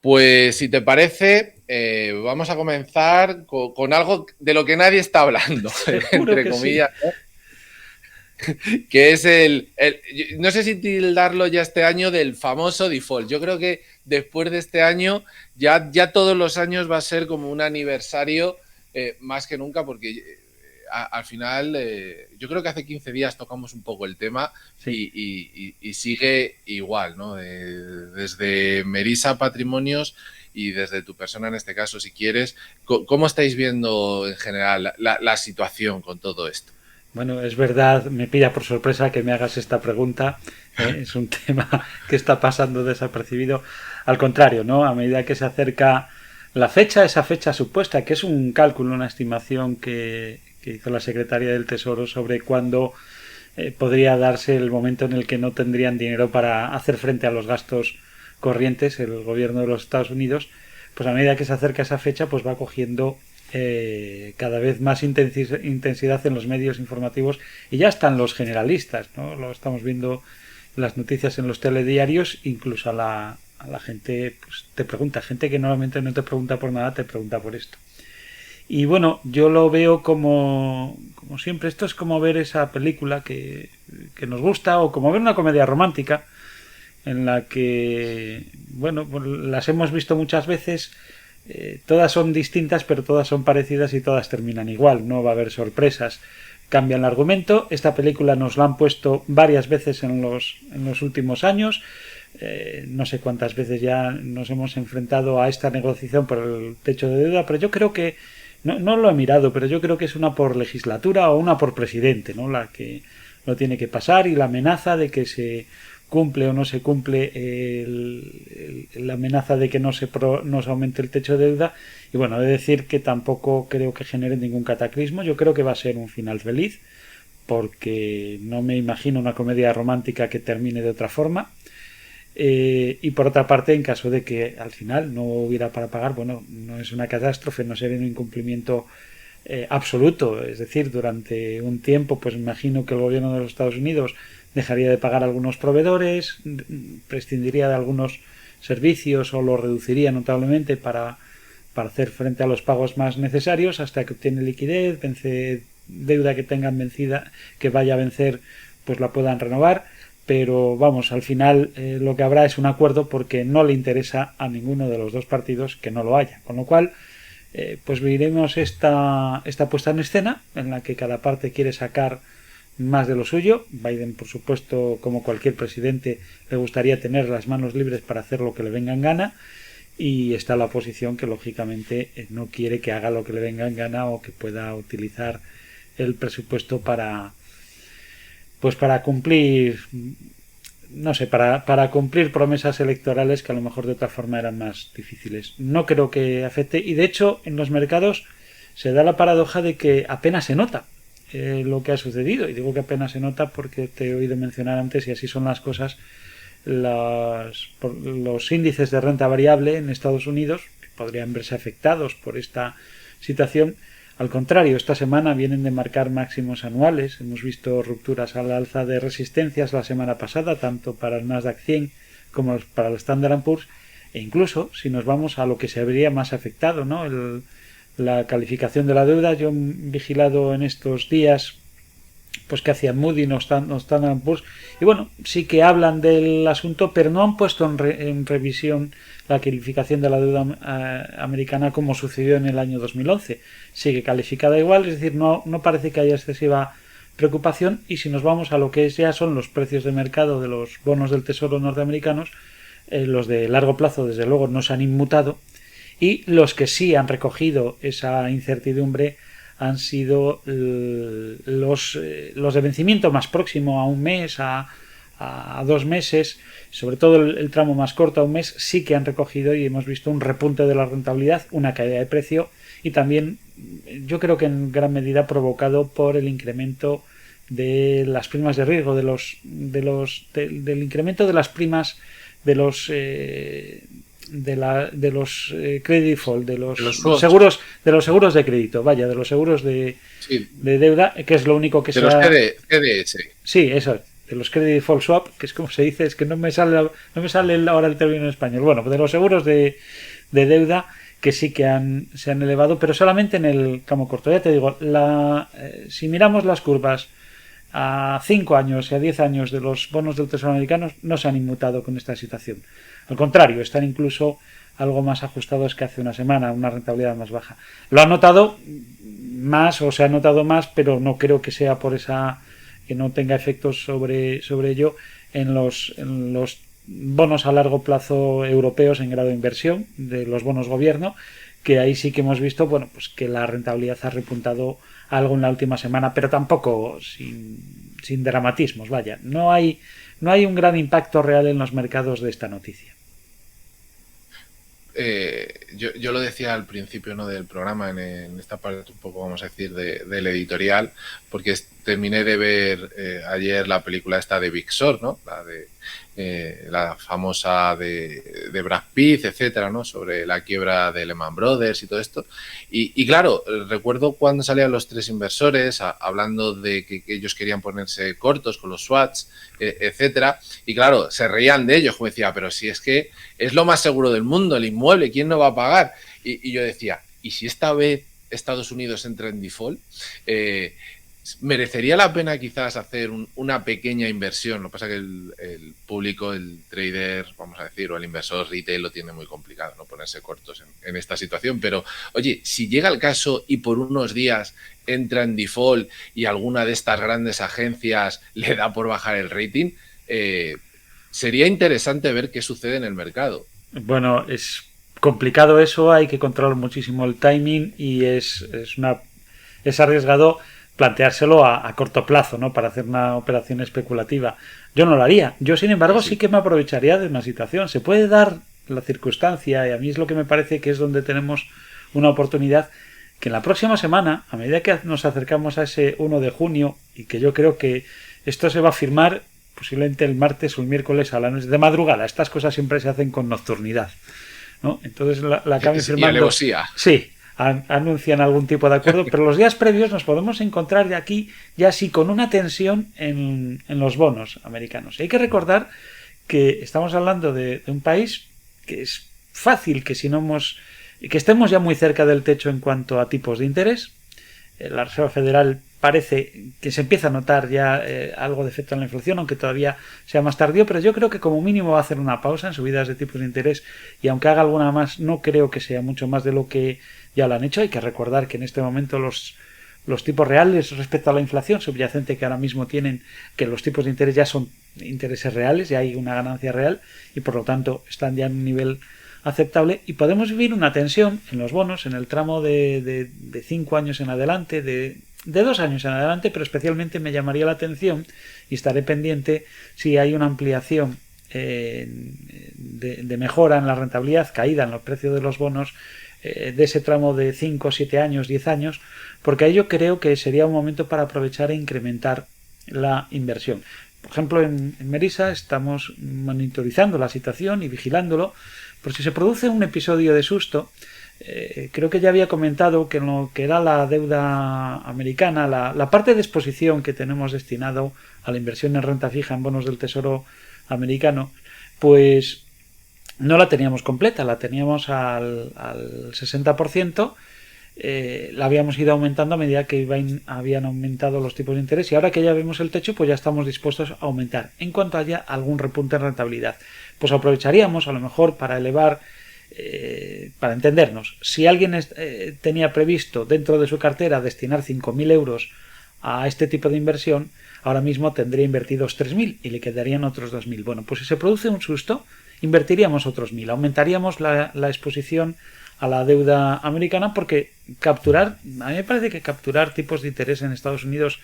Pues si te parece, vamos a comenzar con algo de lo que nadie está hablando, Seguro entre que sí. comillas, ¿no? Que es no sé si tildarlo ya este año del famoso default. Yo creo que después de este año, ya todos los años va a ser como un aniversario más que nunca, porque al final, yo creo que hace 15 días tocamos un poco el tema Sí. y sigue igual, ¿no? Desde Merisa Patrimonios y desde tu persona en este caso, si quieres, ¿cómo estáis viendo en general la situación con todo esto? Bueno, es verdad, me pilla por sorpresa que me hagas esta pregunta. Es un tema que está pasando desapercibido. Al contrario, ¿no? A medida que se acerca la fecha, esa fecha supuesta, que es un cálculo, una estimación que hizo la Secretaría del Tesoro sobre cuándo podría darse el momento en el que no tendrían dinero para hacer frente a los gastos corrientes, el gobierno de los Estados Unidos, pues a medida que se acerca esa fecha, pues va cogiendo cada vez más intensidad en los medios informativos y ya están los generalistas, ¿no? Lo estamos viendo las noticias en los telediarios, incluso a la gente pues, te pregunta, gente que normalmente no te pregunta por nada, te pregunta por esto. Y bueno, yo lo veo como siempre, esto es como ver esa película que nos gusta o como ver una comedia romántica en la que, bueno, pues las hemos visto muchas veces, todas son distintas pero todas son parecidas y todas terminan igual, no va a haber sorpresas. Cambian el argumento, esta película nos la han puesto varias veces en los últimos años, no sé cuántas veces ya nos hemos enfrentado a esta negociación por el techo de deuda, pero yo creo que no lo he mirado, pero yo creo que es una por legislatura o una por presidente, ¿no? La que lo tiene que pasar y la amenaza de que se cumple o no se cumple la amenaza de que no se aumente el techo de deuda. Y bueno, he de decir que tampoco creo que genere ningún cataclismo. Yo creo que va a ser un final feliz, porque no me imagino una comedia romántica que termine de otra forma. Y por otra parte, en caso de que al final no hubiera para pagar, bueno, no es una catástrofe, no sería un incumplimiento absoluto. Es decir, durante un tiempo, pues imagino que el gobierno de los Estados Unidos dejaría de pagar a algunos proveedores, prescindiría de algunos servicios o los reduciría notablemente para hacer frente a los pagos más necesarios hasta que obtiene liquidez, vence deuda que tengan vencida, que vaya a vencer, pues la puedan renovar. Pero vamos, al final lo que habrá es un acuerdo porque no le interesa a ninguno de los dos partidos que no lo haya. Con lo cual, pues veremos esta puesta en escena en la que cada parte quiere sacar más de lo suyo. Biden, por supuesto, como cualquier presidente, le gustaría tener las manos libres para hacer lo que le venga en gana. Y está la oposición que, lógicamente, no quiere que haga lo que le venga en gana o que pueda utilizar el presupuesto para cumplir, no sé, para cumplir promesas electorales que a lo mejor de otra forma eran más difíciles. No creo que afecte y de hecho en los mercados se da la paradoja de que apenas se nota lo que ha sucedido. Y digo que apenas se nota porque te he oído mencionar antes, y así son las cosas, los índices de renta variable en Estados Unidos, que podrían verse afectados por esta situación. Al contrario, esta semana vienen de marcar máximos anuales. Hemos visto rupturas al alza de resistencias la semana pasada, tanto para el Nasdaq 100 como para el Standard Poor's. E incluso, si nos vamos a lo que se habría más afectado, ¿no? La calificación de la deuda. Yo he vigilado en estos días pues que hacían Moody, no Standard Poor's, y bueno, sí que hablan del asunto, pero no han puesto en revisión la calificación de la deuda americana como sucedió en el año 2011. Sigue calificada igual, es decir, no parece que haya excesiva preocupación. Y si nos vamos a lo que ya son los precios de mercado de los bonos del Tesoro norteamericanos, los de largo plazo desde luego no se han inmutado, y los que sí han recogido esa incertidumbre han sido los de vencimiento más próximo a un mes, a 2 meses, sobre todo el tramo más corto a un mes, sí que han recogido y hemos visto un repunte de la rentabilidad, una caída de precio y también yo creo que en gran medida provocado por el incremento de las primas de riesgo, del incremento de las primas de los credit default, de De los seguros, de los seguros de crédito, vaya, de los seguros sí, de deuda, que es lo único que de se los ha... CDS. Sí, eso, los credit default swap, que es como se dice, es que no me sale ahora el término en español. Bueno, de los seguros de deuda que sí que se han elevado, pero solamente en el tramo corto. Ya te digo, si miramos las curvas a 5 años y a 10 años de los bonos del Tesoro americanos, no se han inmutado con esta situación. Al contrario, están incluso algo más ajustados que hace una semana, una rentabilidad más baja. Lo han notado más, o se ha notado más, pero no creo que sea por que no tenga efectos sobre ello en los bonos a largo plazo europeos en grado de inversión, de los bonos gobierno, que ahí sí que hemos visto, bueno, pues que la rentabilidad ha repuntado algo en la última semana, pero tampoco sin dramatismos, vaya. No hay un gran impacto real en los mercados de esta noticia. Yo lo decía al principio, ¿no?, del programa, en esta parte un poco, vamos a decir, del editorial, porque terminé de ver ayer la película esta de Big Short, ¿no?, la famosa de Brad Pitt, etcétera, ¿no?, sobre la quiebra de Lehman Brothers y todo esto. Y claro, recuerdo cuando salían los tres inversores hablando de que ellos querían ponerse cortos con los swaps, etcétera. Y claro, se reían de ellos, como decía, pero si es que es lo más seguro del mundo, el inmueble, ¿quién no va a pagar? Y yo decía, ¿y si esta vez Estados Unidos entra en default? ¿Merecería la pena quizás hacer una pequeña inversión? Lo que pasa es que el público, el trader, vamos a decir, o el inversor retail lo tiene muy complicado, ¿no?, ponerse cortos en esta situación. Pero, oye, si llega el caso y por unos días entra en default y alguna de estas grandes agencias le da por bajar el rating, sería interesante ver qué sucede en el mercado. Bueno, es complicado eso, hay que controlar muchísimo el timing y es arriesgado planteárselo a corto plazo, ¿no?, para hacer una operación especulativa. Yo no lo haría. Yo, sin embargo, sí que me aprovecharía de una situación. Se puede dar la circunstancia, y a mí es lo que me parece que es donde tenemos una oportunidad, que en la próxima semana, a medida que nos acercamos a ese 1 de junio, y que yo creo que esto se va a firmar posiblemente el martes o el miércoles a la noche, de madrugada. Estas cosas siempre se hacen con nocturnidad, ¿no? Entonces la acaban firmando. Y alevosía. Sí, anuncian algún tipo de acuerdo, pero los días previos nos podemos encontrar de aquí ya sí con una tensión en los bonos americanos. Y hay que recordar que estamos hablando de un país que es fácil que que estemos ya muy cerca del techo en cuanto a tipos de interés. La Reserva Federal parece que se empieza a notar ya algo de efecto en la inflación, aunque todavía sea más tardío, pero yo creo que como mínimo va a hacer una pausa en subidas de tipos de interés, y aunque haga alguna más, no creo que sea mucho más de lo que ya lo han hecho. Hay que recordar que en este momento los tipos reales respecto a la inflación subyacente que ahora mismo tienen, que los tipos de interés ya son intereses reales, ya hay una ganancia real y por lo tanto están ya en un nivel aceptable, y podemos vivir una tensión en los bonos en el tramo de 5 años en adelante, de 2 años en adelante, pero especialmente me llamaría la atención y estaré pendiente si hay una ampliación de mejora en la rentabilidad, caída en los precios de los bonos de ese tramo de 5, 7 años, 10 años, porque ahí yo creo que sería un momento para aprovechar e incrementar la inversión. Por ejemplo, en Merisa estamos monitorizando la situación y vigilándolo, por si se produce un episodio de susto. Creo que ya había comentado que en lo que era la deuda americana, la parte de exposición que tenemos destinado a la inversión en renta fija en bonos del Tesoro americano, pues no la teníamos completa, la teníamos al 60%, la habíamos ido aumentando a medida que habían aumentado los tipos de interés, y ahora que ya vemos el techo, pues ya estamos dispuestos a aumentar en cuanto haya algún repunte en rentabilidad. Pues aprovecharíamos a lo mejor para elevar, para entendernos, si alguien tenía previsto dentro de su cartera destinar 5.000 euros a este tipo de inversión, ahora mismo tendría invertidos 3.000 y le quedarían otros 2.000. Bueno, pues si se produce un susto, invertiríamos otros 1.000, aumentaríamos la exposición a la deuda americana, porque a mí me parece que capturar tipos de interés en Estados Unidos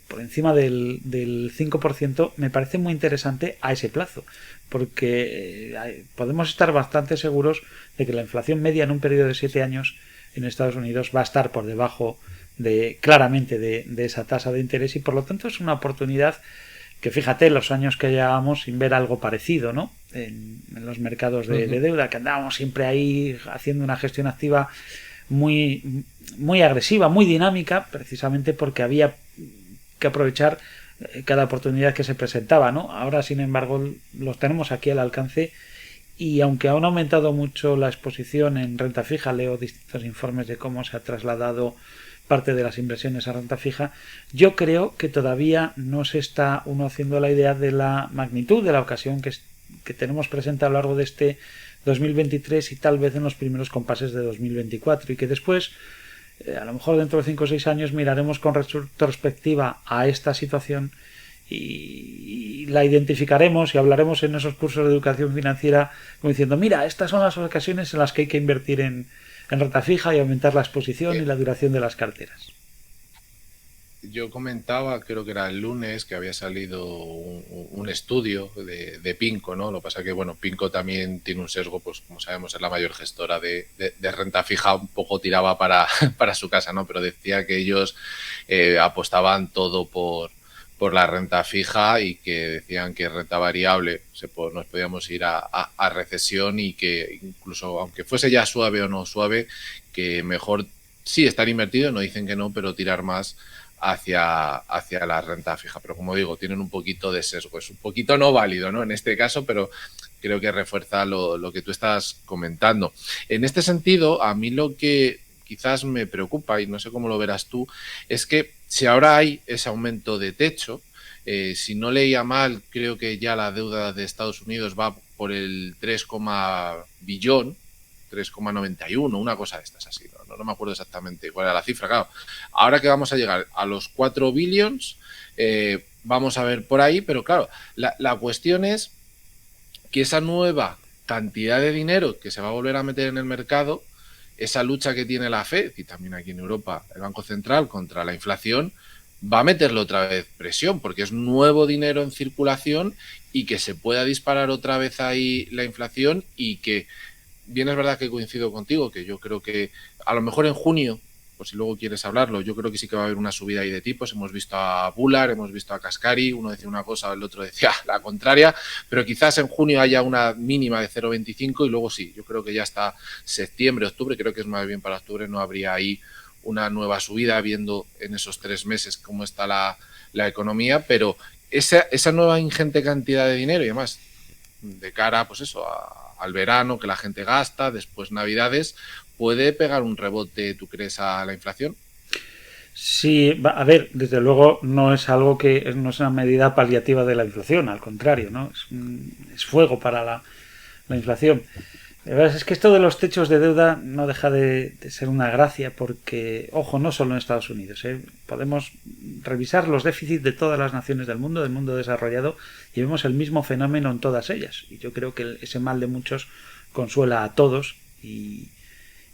por encima del 5% me parece muy interesante a ese plazo, porque podemos estar bastante seguros de que la inflación media en un periodo de 7 años en Estados Unidos va a estar por debajo claramente de esa tasa de interés, y por lo tanto es una oportunidad que, fíjate, los años que llevábamos sin ver algo parecido, ¿no?, en los mercados de deuda, que andábamos siempre ahí haciendo una gestión activa muy, muy agresiva, muy dinámica, precisamente porque había que aprovechar cada oportunidad que se presentaba, ¿no? Ahora, sin embargo, los tenemos aquí al alcance y aunque aún ha aumentado mucho la exposición en renta fija, leo distintos informes de cómo se ha trasladado parte de las inversiones a renta fija, yo creo que todavía no se está uno haciendo la idea de la magnitud de la ocasión que tenemos presente a lo largo de este 2023 y tal vez en los primeros compases de 2024 y que después, a lo mejor dentro de 5 o 6 años, miraremos con retrospectiva a esta situación y la identificaremos y hablaremos en esos cursos de educación financiera como diciendo, mira, estas son las ocasiones en las que hay que invertir en renta fija y aumentar la exposición y la duración de las carteras. Yo comentaba, creo que era el lunes, que había salido un estudio de PIMCO, ¿no? Lo que pasa que, bueno, PIMCO también tiene un sesgo, pues como sabemos, es la mayor gestora de renta fija, un poco tiraba para su casa, ¿no? Pero decía que ellos apostaban todo por la renta fija y que decían que renta variable nos podíamos ir a recesión y que incluso, aunque fuese ya suave o no suave, que mejor sí estar invertido, no dicen que no, pero tirar más hacia la renta fija. Pero como digo, tienen un poquito de sesgo. Es un poquito no válido, ¿no? En este caso, pero creo que refuerza lo que tú estás comentando. En este sentido, a mí lo que quizás me preocupa, y no sé cómo lo verás tú, es que si ahora hay ese aumento de techo, si no leía mal, creo que ya la deuda de Estados Unidos va por el 3, billón, 3,91, una cosa de estas así, no me acuerdo exactamente cuál era la cifra, claro. Ahora que vamos a llegar a los 4 billions, vamos a ver por ahí, pero claro, la cuestión es que esa nueva cantidad de dinero que se va a volver a meter en el mercado, esa lucha que tiene la FED y también aquí en Europa el Banco Central contra la inflación, va a meterle otra vez presión, porque es nuevo dinero en circulación y que se pueda disparar otra vez ahí la inflación y que bien es verdad que coincido contigo, que yo creo que a lo mejor en junio, por si luego quieres hablarlo, yo creo que sí que va a haber una subida ahí de tipos. Hemos visto a Bullard, hemos visto a Cascari, uno decía una cosa, el otro decía la contraria, pero quizás en junio haya una mínima de 0,25 y luego sí, yo creo que ya hasta septiembre, octubre, creo que es más bien para octubre, no habría ahí una nueva subida, viendo en esos 3 meses cómo está la economía, pero esa nueva ingente cantidad de dinero y además de cara, pues eso, al verano, que la gente gasta, después Navidades, ¿puede pegar un rebote, tú crees, a la inflación? Sí, a ver, desde luego no es algo que no es una medida paliativa de la inflación, al contrario, ¿no? Es fuego para la inflación. La verdad es que esto de los techos de deuda no deja de ser una gracia porque, ojo, no solo en Estados Unidos, podemos revisar los déficits de todas las naciones del mundo desarrollado, y vemos el mismo fenómeno en todas ellas. Y yo creo que ese mal de muchos consuela a todos y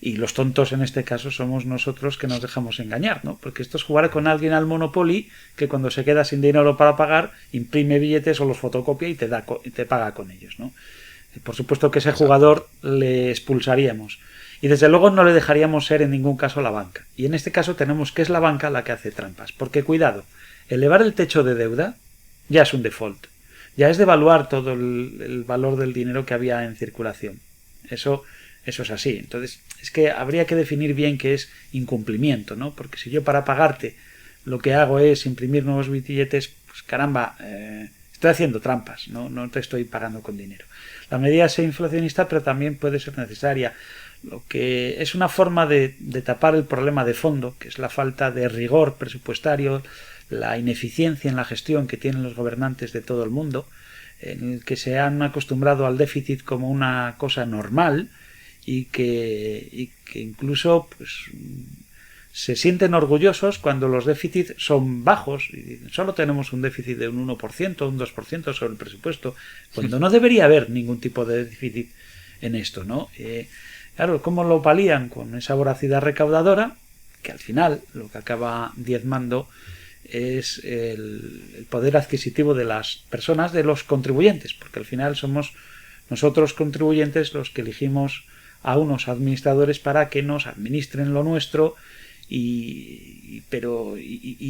los tontos en este caso somos nosotros que nos dejamos engañar, ¿no? Porque esto es jugar con alguien al Monopoly que cuando se queda sin dinero para pagar imprime billetes o los fotocopia y te paga con ellos, ¿no? Por supuesto que ese jugador le expulsaríamos y desde luego no le dejaríamos ser en ningún caso la banca. Y en este caso tenemos que es la banca la que hace trampas. Porque cuidado, elevar el techo de deuda ya es un default. Ya es devaluar todo el valor del dinero que había en circulación. Eso es así. Entonces es que habría que definir bien qué es incumplimiento, ¿no? Porque si yo para pagarte lo que hago es imprimir nuevos billetes, pues caramba, estoy haciendo trampas, no te estoy pagando con dinero. La medida es inflacionista, pero también puede ser necesaria. Lo que es una forma de tapar el problema de fondo, que es la falta de rigor presupuestario, la ineficiencia en la gestión que tienen los gobernantes de todo el mundo, en el que se han acostumbrado al déficit como una cosa normal y que incluso pues, se sienten orgullosos cuando los déficits son bajos y dicen, solo tenemos un déficit de un 1%, un 2% sobre el presupuesto, cuando no debería haber ningún tipo de déficit en esto, ¿no? Claro, ¿cómo lo palían? Con esa voracidad recaudadora, que al final lo que acaba diezmando es el poder adquisitivo de las personas, de los contribuyentes, porque al final somos nosotros contribuyentes los que elegimos a unos administradores para que nos administren lo nuestro y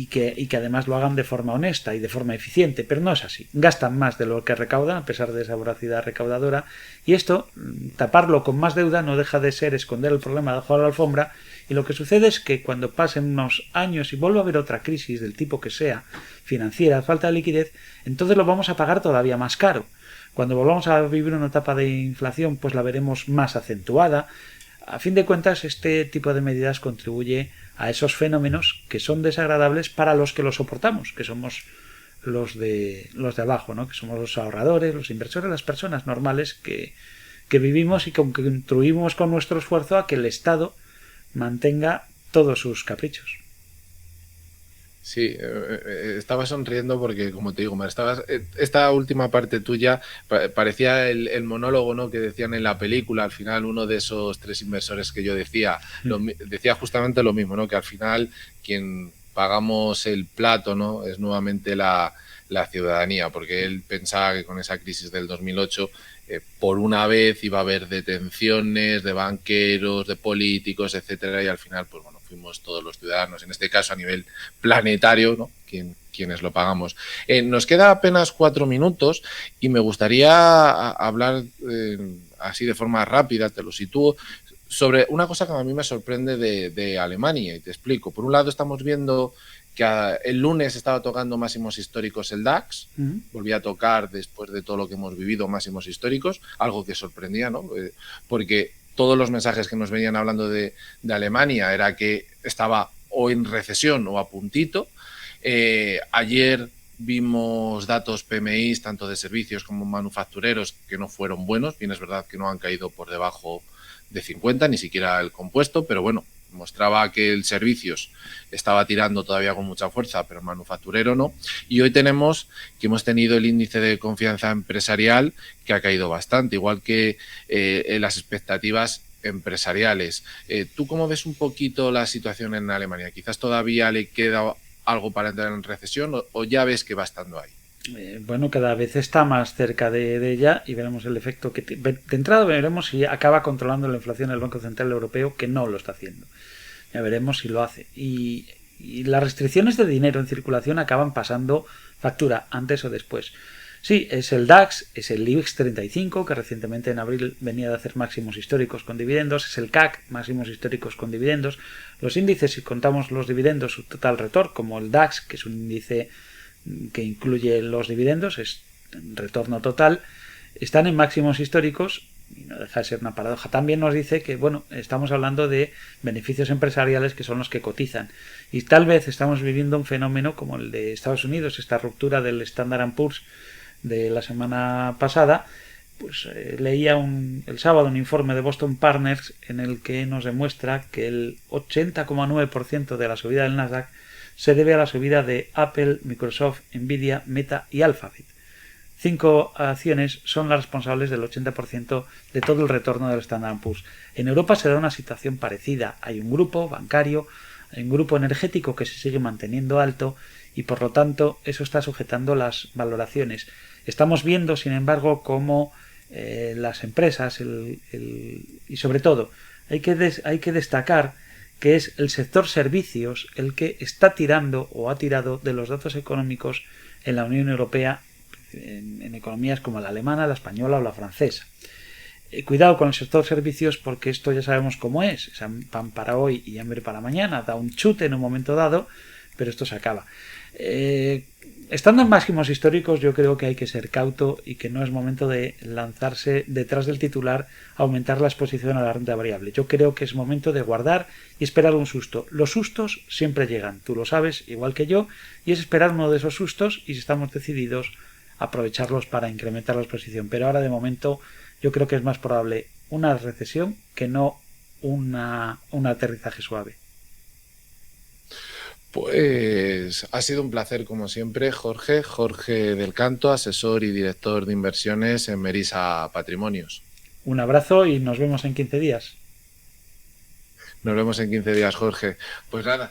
que además lo hagan de forma honesta y de forma eficiente, pero no es así. Gastan más de lo que recaudan a pesar de esa voracidad recaudadora, y esto, taparlo con más deuda, no deja de ser esconder el problema debajo de la alfombra, y lo que sucede es que cuando pasen unos años y vuelva a haber otra crisis del tipo que sea, financiera, falta de liquidez, entonces lo vamos a pagar todavía más caro. Cuando volvamos a vivir una etapa de inflación, pues la veremos más acentuada. A fin de cuentas, este tipo de medidas contribuye a esos fenómenos que son desagradables para los que los soportamos, que somos los de abajo, ¿no? Que somos los ahorradores, los inversores, las personas normales que vivimos y que contribuimos con nuestro esfuerzo a que el Estado mantenga todos sus caprichos. Sí, estaba sonriendo porque, como te digo, esta última parte tuya parecía el monólogo, ¿no?, que decían en la película. Al final, uno de esos tres inversores que yo decía, decía justamente lo mismo, ¿no?, que al final quien pagamos el plato, ¿no?, es nuevamente la ciudadanía, porque él pensaba que con esa crisis del 2008 por una vez iba a haber detenciones de banqueros, de políticos, etcétera, y al final, pues bueno, fuimos todos los ciudadanos, en este caso a nivel planetario, ¿no?, quienes lo pagamos. Nos queda apenas 4 minutos y me gustaría hablar así de forma rápida, te lo sitúo, sobre una cosa que a mí me sorprende de Alemania, y te explico. Por un lado, estamos viendo que el lunes estaba tocando máximos históricos el DAX, volvía a tocar después de todo lo que hemos vivido máximos históricos, algo que sorprendía, ¿no?, porque todos los mensajes que nos venían hablando de Alemania era que estaba o en recesión o a puntito. Ayer vimos datos PMI, tanto de servicios como manufactureros, que no fueron buenos. Bien, es verdad que no han caído por debajo de 50, ni siquiera el compuesto, pero bueno, mostraba que el servicios estaba tirando todavía con mucha fuerza, pero el manufacturero no. Y hoy tenemos que hemos tenido el índice de confianza empresarial que ha caído bastante, igual que las expectativas empresariales. ¿Tú cómo ves un poquito la situación en Alemania? ¿Quizás todavía le queda algo para entrar en recesión o ya ves que va estando ahí? Bueno, cada vez está más cerca de ella y veremos el efecto que de entrada veremos si acaba controlando la inflación el Banco Central Europeo, que no lo está haciendo. Ya veremos si lo hace. Y las restricciones de dinero en circulación acaban pasando factura antes o después. Sí, es el DAX, es el IBEX 35, que recientemente en abril venía de hacer máximos históricos con dividendos, es el CAC, máximos históricos con dividendos. Los índices, si contamos los dividendos, su total retorno, como el DAX, que es un índice que incluye los dividendos, es retorno total, están en máximos históricos y no deja de ser una paradoja. También nos dice que, bueno, estamos hablando de beneficios empresariales que son los que cotizan y tal vez estamos viviendo un fenómeno como el de Estados Unidos, esta ruptura del Standard & Poor's de la semana pasada. Pues leía el sábado un informe de Boston Partners en el que nos demuestra que el 80,9% de la subida del Nasdaq se debe a la subida de Apple, Microsoft, Nvidia, Meta y Alphabet. 5 acciones son las responsables del 80% de todo el retorno del Standard & Poor's. En Europa se da una situación parecida. Hay un grupo bancario, hay un grupo energético que se sigue manteniendo alto y por lo tanto eso está sujetando las valoraciones. Estamos viendo, sin embargo, cómo las empresas y sobre todo hay que destacar que es el sector servicios el que está tirando o ha tirado de los datos económicos en la Unión Europea, en economías como la alemana, la española o la francesa. Cuidado con el sector servicios porque esto ya sabemos cómo es pan para hoy y hambre para mañana, da un chute en un momento dado, pero esto se acaba. Estando en máximos históricos, yo creo que hay que ser cauto y que no es momento de lanzarse detrás del titular a aumentar la exposición a la renta variable. Yo creo que es momento de guardar y esperar un susto. Los sustos siempre llegan, tú lo sabes igual que yo, y es esperar uno de esos sustos y si estamos decididos aprovecharlos para incrementar la exposición. Pero ahora de momento yo creo que es más probable una recesión que no un aterrizaje suave. Pues ha sido un placer como siempre, Jorge del Canto, asesor y director de inversiones en Merisa Patrimonios. Un abrazo y nos vemos en 15 días. Nos vemos en 15 días, Jorge. Pues nada,